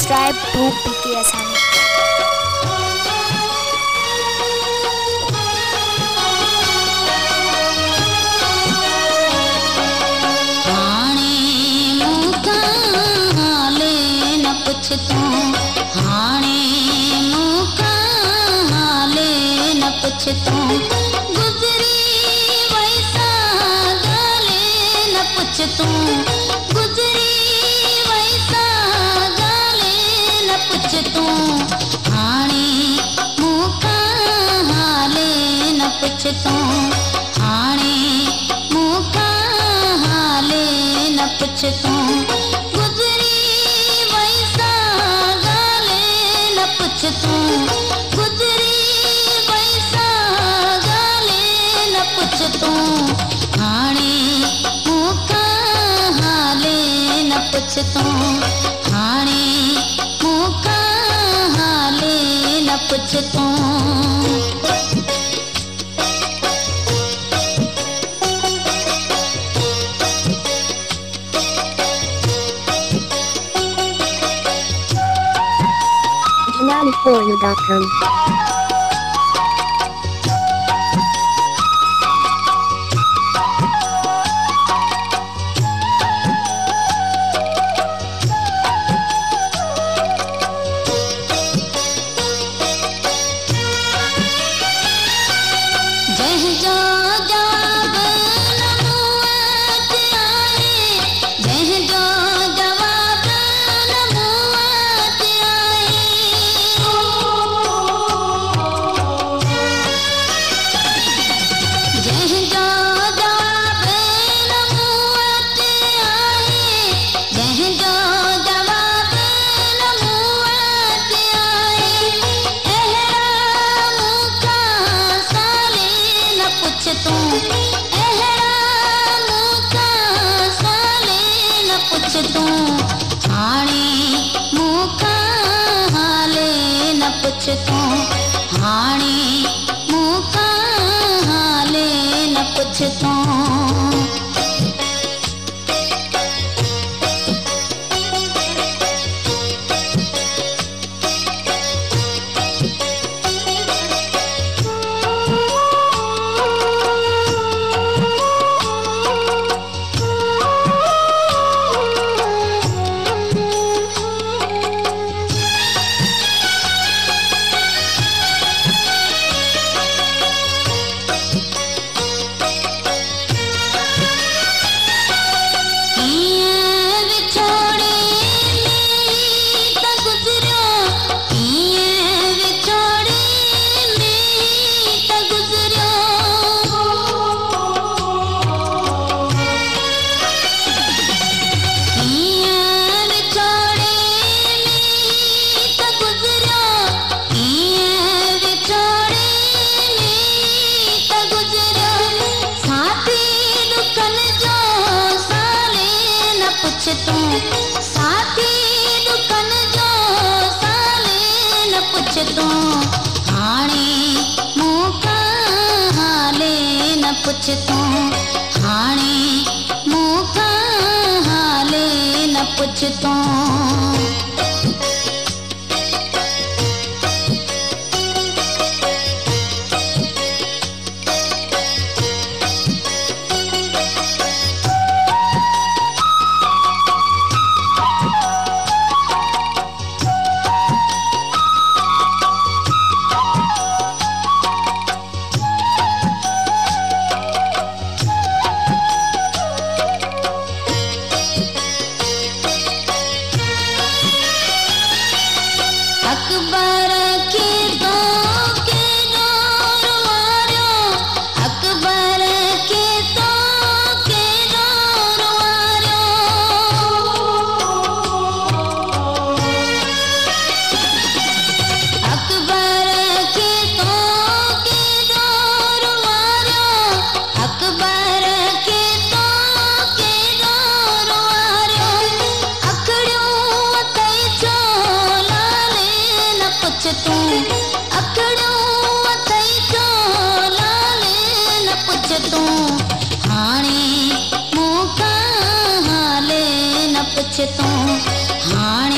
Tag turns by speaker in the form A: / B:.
A: subscribe to PK Asani.
B: गुजरी वैसा गाले न पुछ तूं, गुजरी वैसा गाले न पुछ तूं, हाणे मूंखां हाले न पुछ तूं, हाणे मूंखां हाले न पुछ तूं, गुजरी वैसा गाले न पुछ तूं, गुजरी हाणे मूंखां हाले न पुछ तूं, हाणे मूंखां हाले न पुछ तूं।
C: Janani4u.com हाणे मूंखां हाले न पुछ तूं। साथी दुखन जो साले न पुछ तूं, हाणे मूंखां हाले न पुछ तूं, हाणे मूंखां हाले न पुछ तूं। अकबर के तो के जोर मारियो, अकबर के तो के जोर मारियो, अकबर के तो के जोर मारियो, अकबर के तो के जोर मारियो, अखड़ियों तई छो पुछ तूं, अखड़ियों अथई छो लाले न पुछ तूं, हाणे मूंखां हाले न पुछ तूं, हाणे